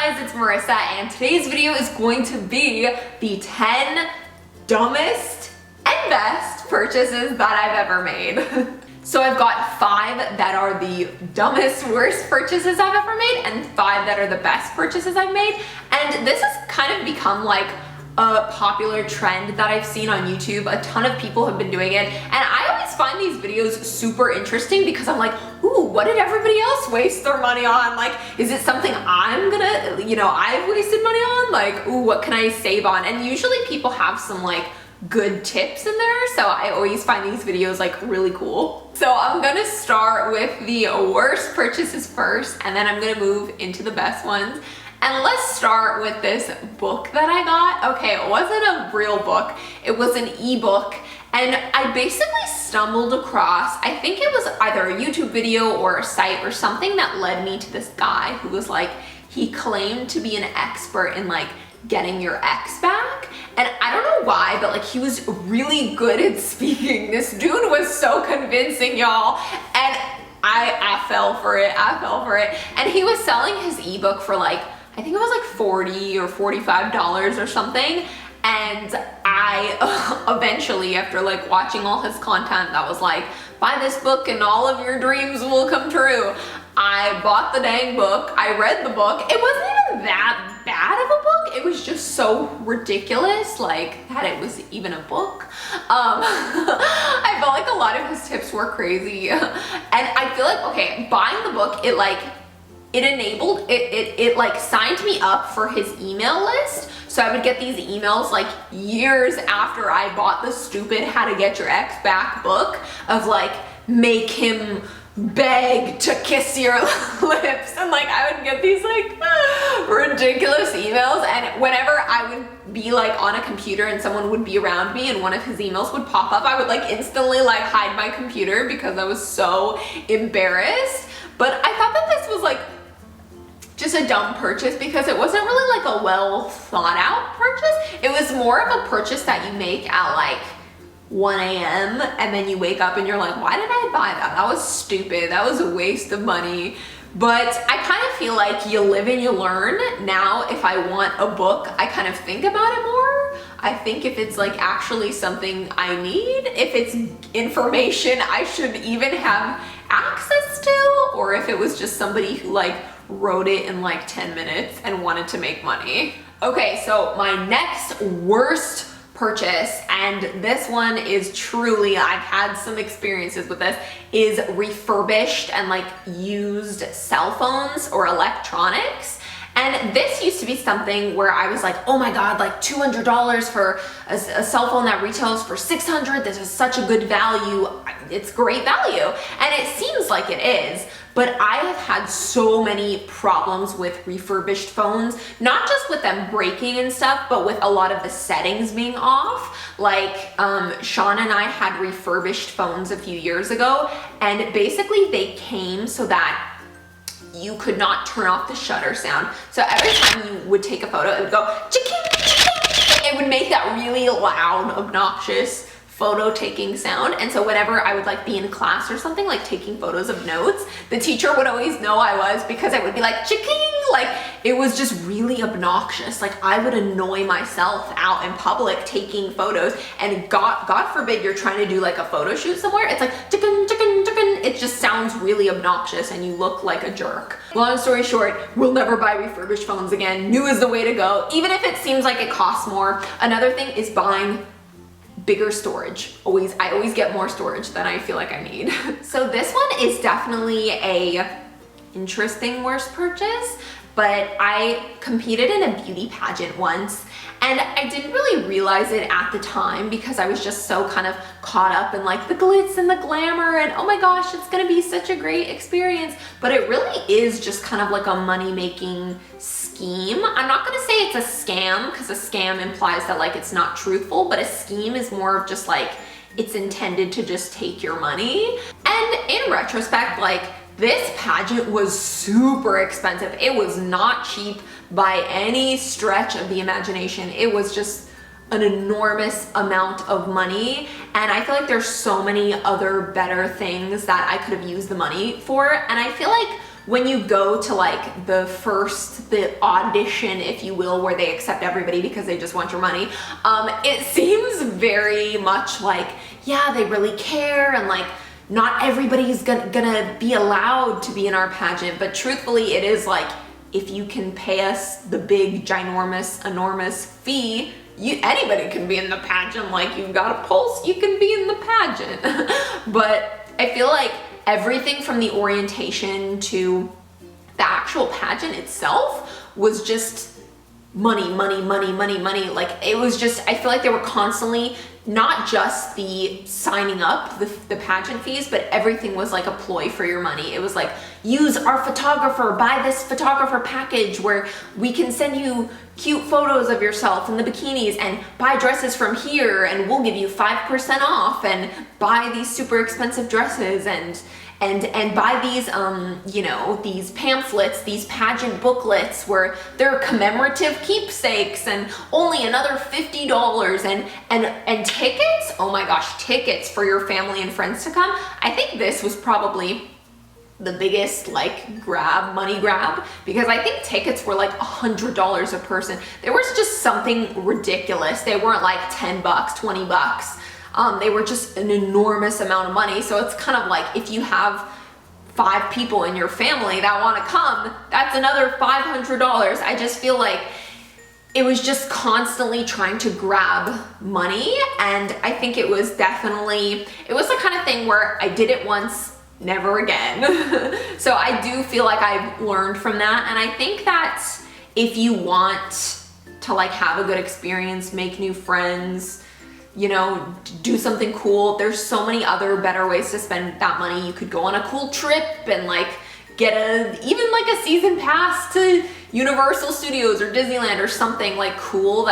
guys, it's Marissa, and today's video is going to be the 10 dumbest and best purchases that I've ever made. So I've got 5 that are the dumbest, worst purchases I've ever made, and 5 that are the best purchases I've made. And this has kind of become like a popular trend that I've seen on YouTube. A ton of people have been doing it, and I always find these videos super interesting because I'm like, ooh, what did everybody else waste their money on? Like, is it something I'm gonna, I've wasted money on? Like, ooh, what can I save on? And usually people have some like good tips in there, so I always find these videos like really cool. So I'm gonna start with the worst purchases first, and then I'm gonna move into the best ones. And let's start with this book that I got. Okay, it wasn't a real book, it was an ebook, and I basically stumbled across, I think it was either a YouTube video or a site or something that led me to this guy who was like, he claimed to be an expert in like getting your ex back. And I don't know why, but like he was really good at speaking. This dude was so convincing, y'all. And I fell for it, And he was selling his ebook for like, I think it was like $40 or $45 or something. And I eventually, after like watching all his content that was like, buy this book and all of your dreams will come true, I bought the dang book. I read the book. It wasn't even that bad of a book. It was just so ridiculous, like that it was even a book. I felt like a lot of his tips were crazy. And I feel like, okay, buying the book, it like signed me up for his email list. So I would get these emails like years after I bought the stupid How to Get Your Ex Back book of like, make him beg to kiss your lips, and like I would get these like ridiculous emails. And whenever I would be like on a computer and someone would be around me and one of his emails would pop up, I would like instantly like hide my computer because I was so embarrassed. But I thought that this was like just a dumb purchase because it wasn't really like a well thought out purchase. It was more of a purchase that you make at like 1 a.m. and then you wake up and you're like, why did I buy that? That was stupid. That was a waste of money. But I kind of feel like you live and you learn. Now, if I want a book, I kind of think about it more. I think if it's like actually something I need, if it's information I should even have access to, or if it was just somebody who like wrote it in like 10 minutes and wanted to make money. Okay, so my next worst purchase, and this one is truly, I've had some experiences with this, is refurbished and like used cell phones or electronics. And this used to be something where I was like, oh my God, like $200 for a cell phone that retails for $600. This is such a good value. It's great value. And it seems like it is, but I have had so many problems with refurbished phones, not just with them breaking and stuff, but with a lot of the settings being off. Like Sean and I had refurbished phones a few years ago, and basically they came so that you could not turn off the shutter sound. So every time you would take a photo, it would go chiking, chiking. It would make that really loud, obnoxious photo taking sound. And so whenever I would like be in class or something, like taking photos of notes, the teacher would always know I was, because I would be like chiking, like it was just really obnoxious. Like I would annoy myself out in public taking photos, and God forbid you're trying to do like a photo shoot somewhere, it's like chicken, chicken, chicken. It just sounds really obnoxious and you look like a jerk. Long story short, we'll never buy refurbished phones again. New is the way to go, even if it seems like it costs more. Another thing is buying bigger storage. I always get more storage than I feel like I need. So this one is definitely a interesting worst purchase, but I competed in a beauty pageant once, and I didn't really realize it at the time because I was just so kind of caught up in like the glitz and the glamour and oh my gosh, it's gonna be such a great experience. But it really is just kind of like a money-making scheme. I'm not gonna say it's a scam because a scam implies that like it's not truthful, but a scheme is more of just like it's intended to just take your money. And in retrospect, like this pageant was super expensive. It was not cheap by any stretch of the imagination. It was just an enormous amount of money, and I feel like there's so many other better things that I could have used the money for. And I feel like when you go to like the audition, if you will, where they accept everybody because they just want your money, it seems very much like, yeah, they really care, and like not everybody's gonna be allowed to be in our pageant. But truthfully, it is like, if you can pay us the big, ginormous, enormous fee, anybody can be in the pageant. Like, you've got a pulse, you can be in the pageant. But I feel like everything from the orientation to the actual pageant itself was just money, money, money, money, money. Like, it was just, I feel like they were constantly, not just the signing up, the pageant fees, but everything was like a ploy for your money. It was like, use our photographer, buy this photographer package where we can send you cute photos of yourself in the bikinis, and buy dresses from here and we'll give you 5% off, and buy these super expensive dresses, and buy these, you know, these pamphlets, these pageant booklets where they're commemorative keepsakes, and only another $50, and tickets. Oh my gosh, tickets for your family and friends to come. I think this was probably the biggest like money grab, because I think tickets were like $100 a person. There was just something ridiculous. They weren't like 10 bucks, 20 bucks. They were just an enormous amount of money. So it's kind of like, if you have 5 people in your family that want to come, that's another $500. I just feel like it was just constantly trying to grab money. And I think it was the kind of thing where I did it once, never again. So I do feel like I've learned from that. And I think that if you want to like have a good experience, make new friends, you know, do something cool, there's so many other better ways to spend that money. You could go on a cool trip and like get even like a season pass to Universal Studios or Disneyland or something like cool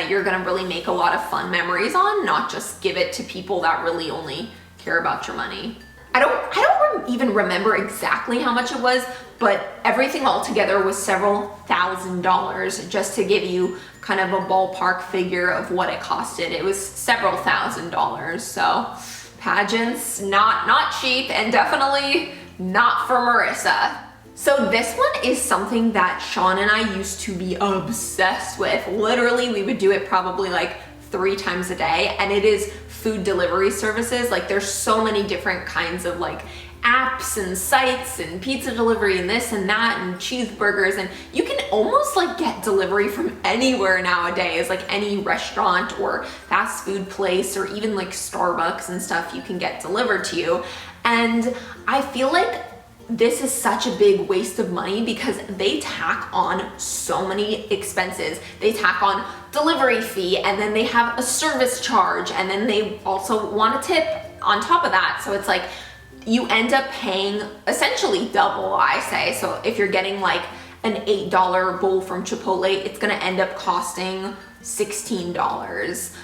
you're gonna really make a lot of fun memories on, not just give it to people that really only care about your money. I don't even remember exactly how much it was, but everything all together was several $1,000s, just to give you kind of a ballpark figure of what it costed. It was several $1,000s. So pageants, not cheap, and definitely not for Marissa. So this one is something that Sean and I used to be obsessed with. Literally, we would do it probably like 3 times a day, and it is food delivery services. Like, there's so many different kinds of like apps and sites and pizza delivery and this and that and cheeseburgers, and you can almost like get delivery from anywhere nowadays, like any restaurant or fast food place or even like Starbucks and stuff you can get delivered to you. And I feel like this is such a big waste of money because they tack on so many expenses. They tack on delivery fee, and then they have a service charge, and then they also want a tip on top of that. So it's like you end up paying essentially double, I say. So if you're getting like an $8 bowl from Chipotle, it's gonna end up costing $16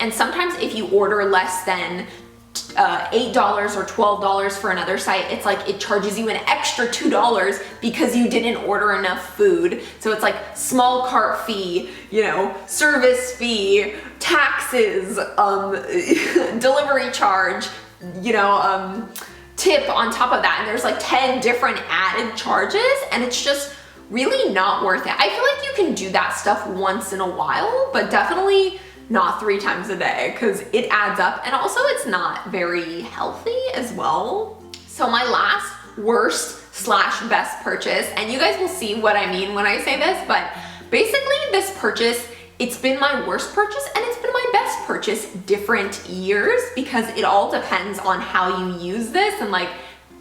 and sometimes if you order less than $8 or $12 for another site, it's like it charges you an extra $2 because you didn't order enough food. So it's like small cart fee, you know, service fee, taxes, delivery charge, you know, tip on top of that. And there's like 10 different added charges, and it's just really not worth it. I feel like you can do that stuff once in a while, but definitely not 3 times a day, because it adds up, and also it's not very healthy as well. So my last worst/best purchase, and you guys will see what I mean when I say this, but basically this purchase, it's been my worst purchase and it's been my best purchase different years, because it all depends on how you use this and like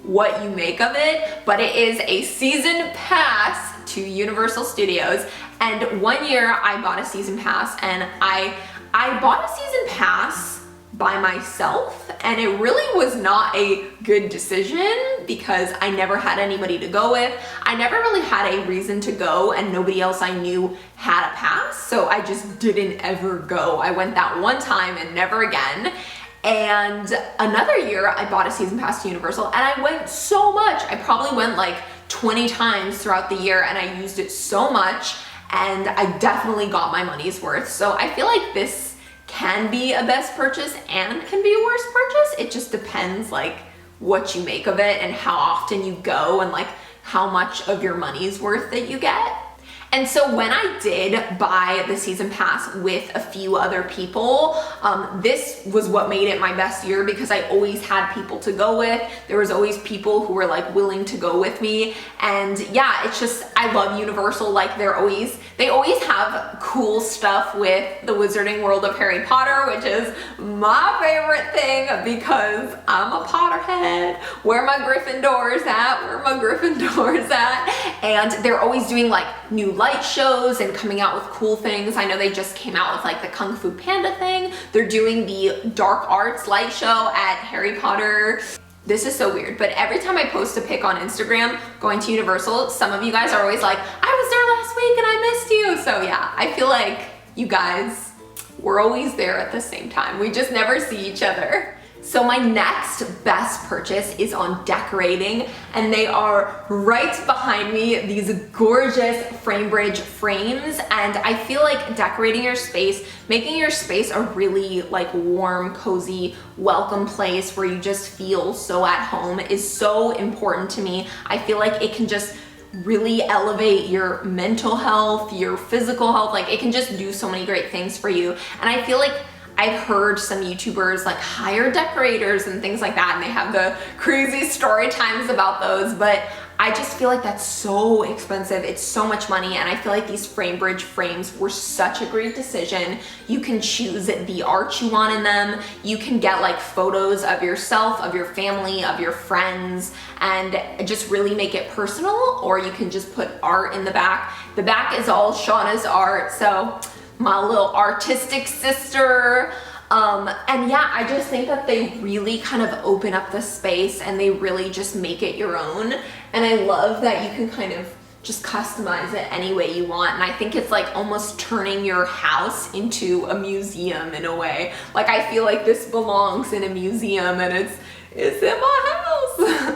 what you make of it. But it is a season pass to Universal Studios, and one year I bought a season pass, and I bought a season pass by myself, and it really was not a good decision because I never had anybody to go with. I never really had a reason to go, and nobody else I knew had a pass, so I just didn't ever go. I went that one time and never again. And another year I bought a season pass to Universal, and I went so much. I probably went like 20 times throughout the year, and I used it so much, and I definitely got my money's worth. So I feel like this can be a best purchase and can be a worst purchase. It just depends like what you make of it and how often you go and like how much of your money's worth that you get. And so when I did buy the season pass with a few other people, this was what made it my best year because I always had people to go with. There was always people who were like willing to go with me. And yeah, it's just, I love Universal. Like they always have cool stuff with the Wizarding World of Harry Potter, which is my favorite thing because I'm a Potterhead. Where my Gryffindors at? Where my Gryffindors at? And they're always doing like new light shows and coming out with cool things. I know they just came out with like the Kung Fu Panda thing. They're doing the dark arts light show at Harry Potter. This is so weird, but every time I post a pic on Instagram going to Universal, some of you guys are always like, I was there last week and I missed you. So yeah, I feel like you guys, we're always there at the same time. We just never see each other. So my next best purchase is on decorating, and they are right behind me, these gorgeous Framebridge frames. And I feel like decorating your space, making your space a really like warm, cozy, welcome place where you just feel so at home is so important to me. I feel like it can just really elevate your mental health, your physical health. Like it can just do so many great things for you. And I feel like I've heard some YouTubers like hire decorators and things like that, and they have the crazy story times about those, but I just feel like that's so expensive. It's so much money, and I feel like these Framebridge frames were such a great decision. You can choose the art you want in them. You can get like photos of yourself, of your family, of your friends, and just really make it personal, or you can just put art in the back. The back is all Shauna's art, so my little artistic sister. And yeah, I just think that they really kind of open up the space and they really just make it your own. And I love that you can kind of just customize it any way you want. And I think it's like almost turning your house into a museum in a way. Like I feel like this belongs in a museum and it's in my house.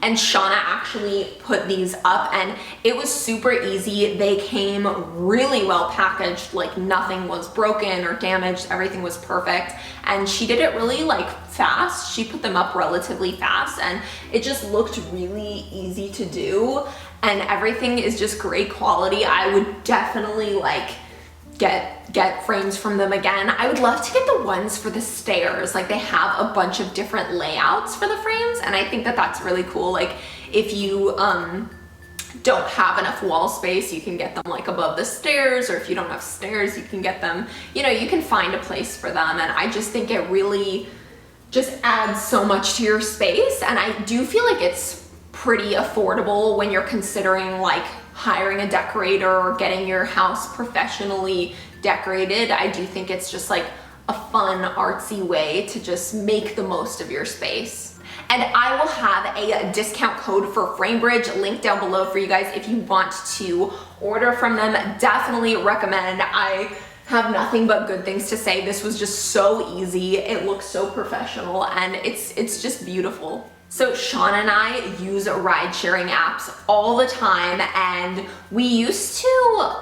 And Shauna actually put these up and it was super easy. They came really well packaged, like nothing was broken or damaged, everything was perfect. And she did it really like fast. She put them up relatively fast and it just looked really easy to do. And everything is just great quality. I would definitely like get frames from them again. I would love to get the ones for the stairs. Like they have a bunch of different layouts for the frames, and I think that that's really cool. Like if you don't have enough wall space, you can get them like above the stairs, or if you don't have stairs, you can get them, you know, you can find a place for them. And I just think it really just adds so much to your space. And I do feel like it's pretty affordable when you're considering like hiring a decorator or getting your house professionally decorated. I do think it's just like a fun, artsy way to just make the most of your space. And I will have a discount code for Framebridge linked down below for you guys if you want to order from them. Definitely recommend. I have nothing but good things to say. This was just so easy. It looks so professional and it's just beautiful. So Sean and I use ride sharing apps all the time, and we used to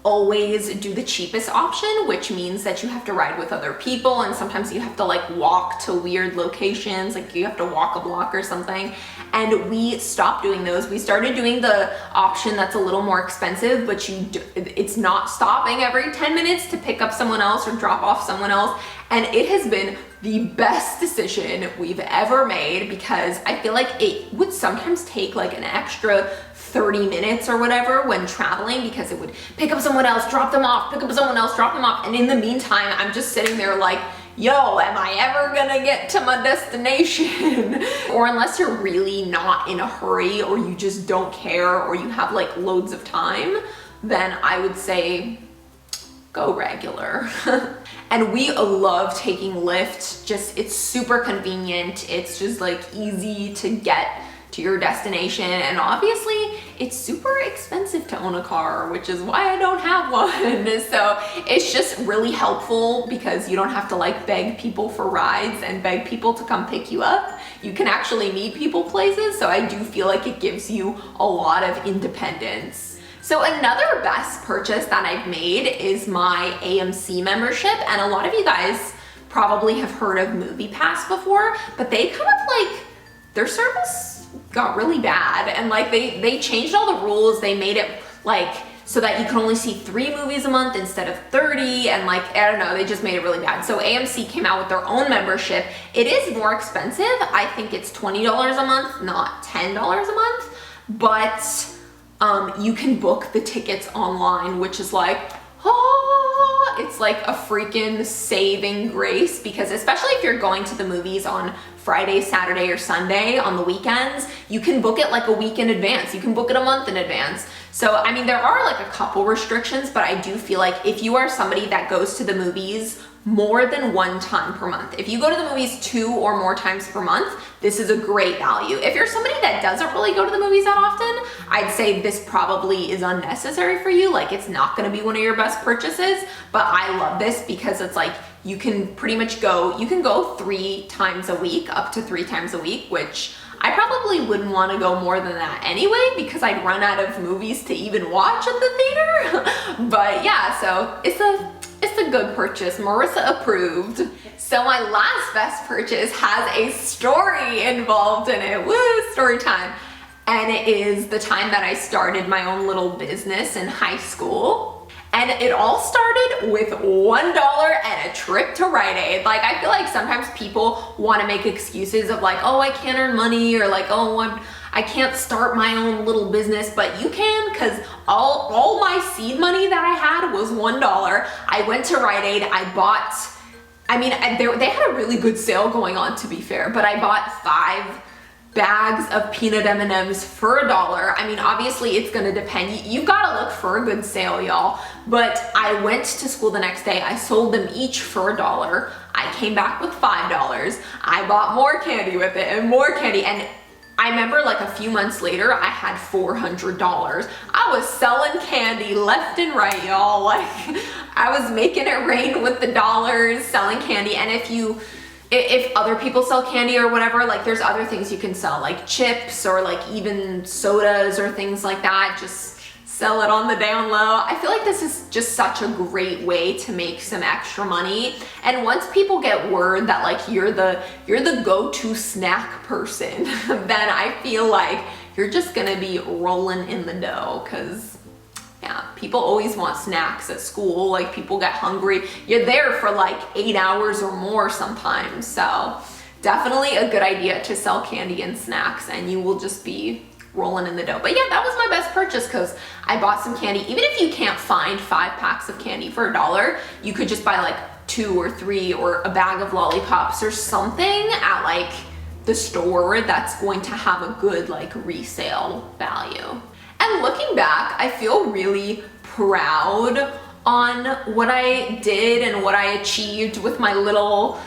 always do the cheapest option, which means that you have to ride with other people and sometimes you have to like walk to weird locations, like you have to walk a block or something. And we stopped doing those. We started doing the option that's a little more expensive, but it's not stopping every 10 minutes to pick up someone else or drop off someone else. And it has been the best decision we've ever made because I feel like it would sometimes take like an extra 30 minutes or whatever when traveling, because it would pick up someone else, drop them off, pick up someone else, drop them off. And in the meantime, I'm just sitting there like, yo, am I ever gonna get to my destination? Or unless you're really not in a hurry or you just don't care or you have like loads of time, then I would say go regular. And we love taking Lyft. Just, it's super convenient. It's just like easy to get to your destination. And obviously it's super expensive to own a car, which is why I don't have one. So it's just really helpful because you don't have to like beg people for rides and beg people to come pick you up. You can actually meet people places. So I do feel like it gives you a lot of independence. So another best purchase that I've made is my AMC membership. And a lot of you guys probably have heard of MoviePass before, but they kind of like their service got really bad, and like they changed all the rules. They made it like so that you can only see 3 movies a month instead of 30, and like, I don't know, they just made it really bad. So AMC came out with their own membership. It is more expensive. I think it's $20 a month, not $10 a month, but you can book the tickets online, which is like, it's like a freaking saving grace, because especially if you're going to the movies on Friday, Saturday, or Sunday on the weekends, you can book it like a week in advance. You can book it a month in advance. So, I mean, there are like a couple restrictions, but I do feel like if you are somebody that goes to the movies more than 1 time per month, if you go to the movies 2 or more times per month, this is a great value. If you're somebody that doesn't really go to the movies that often, I'd say this probably is unnecessary for you. Like, it's not gonna be one of your best purchases, but I love this because it's like, you can pretty much go, you can go 3 times a week, up to 3 times a week, which I probably wouldn't want to go more than that anyway, because I'd run out of movies to even watch at the theater. But yeah, so it's a good purchase. Marissa approved. So my last best purchase has a story involved in it. Woo, story time. And it is the time that I started my own little business in high school. And it all started with $1 and a trip to Rite Aid. Like, I feel like sometimes people want to make excuses of like, oh, I can't earn money, or like, oh, I can't start my own little business, but you can, because all my seed money that I had was $1. I went to Rite Aid, I bought, I mean, they had a really good sale going on, to be fair, but I bought 5 bags of peanut M&Ms for $1. I mean, obviously it's gonna depend. You've gotta look for a good sale, y'all. But I went to school the next day. I sold them each for $1. I came back with $5. I bought more candy with it and more candy. And I remember like a few months later, I had $400. I was selling candy left and right, y'all. Like, I was making it rain with the dollars, selling candy. And if other people sell candy or whatever, like there's other things you can sell, like chips or like even sodas or things like that. Just sell it on the down low. I feel like this is just such a great way to make some extra money. And once people get word that like you're the go-to snack person, then I feel like you're just gonna be rolling in the dough, because yeah, people always want snacks at school. Like, people get hungry. You're there for like 8 hours or more sometimes. So definitely a good idea to sell candy and snacks, and you will just be rolling in the dough. But yeah, that was my best purchase, because I bought some candy. Even if you can't find 5 packs of candy for $1, you could just buy like 2 or 3 or a bag of lollipops or something at like the store that's going to have a good like resale value. And looking back, I feel really proud on what I did and what I achieved with my little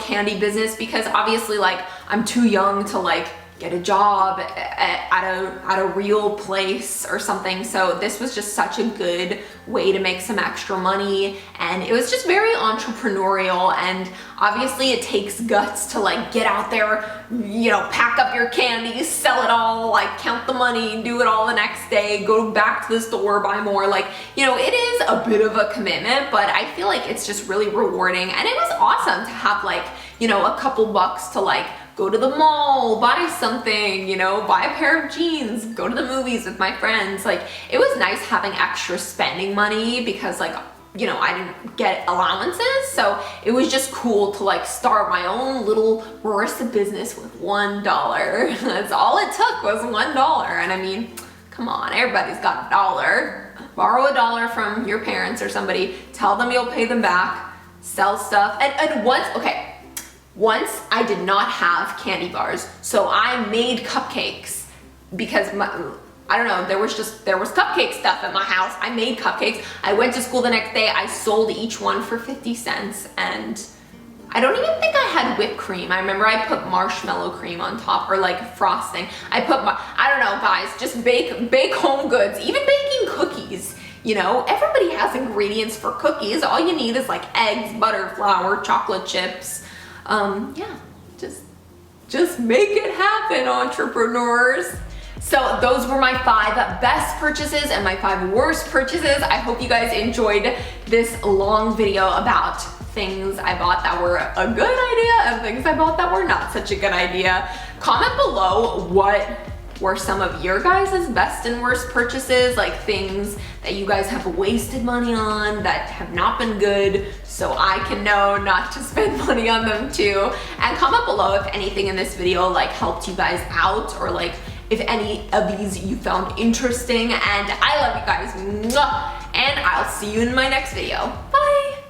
candy business, because obviously like I'm too young to like get a job at a real place or something. So this was just such a good way to make some extra money, and it was just very entrepreneurial. And obviously it takes guts to like get out there, you know, pack up your candy, sell it all, like count the money, do it all the next day, go back to the store, buy more. Like, you know, it is a bit of a commitment, but I feel like it's just really rewarding. And it was awesome to have like, you know, a couple bucks to like go to the mall, buy something, you know, buy a pair of jeans, go to the movies with my friends. Like, it was nice having extra spending money, because like, you know, I didn't get allowances. So it was just cool to like start my own little Marissa business with $1. That's all it took, was $1. And I mean, come on, everybody's got $1. Borrow $1 from your parents or somebody, tell them you'll pay them back, sell stuff. And once I did not have candy bars, so I made cupcakes, because I don't know, there was cupcake stuff at my house. I made cupcakes. I went to school the next day. I sold each one for 50 cents, and I don't even think I had whipped cream. I remember I put marshmallow cream on top, or like frosting. I don't know, guys, just bake home goods, even baking cookies. You know, everybody has ingredients for cookies. All you need is like eggs, butter, flour, chocolate chips. Yeah, just make it happen, entrepreneurs. So those were my 5 best purchases and my 5 worst purchases. I hope you guys enjoyed this long video about things I bought that were a good idea and things I bought that were not such a good idea. Comment below what were some of your guys' best and worst purchases, like things that you guys have wasted money on that have not been good, so I can know not to spend money on them too. And comment below if anything in this video like helped you guys out, or like if any of these you found interesting. And I love you guys. Mwah! And I'll see you in my next video. Bye.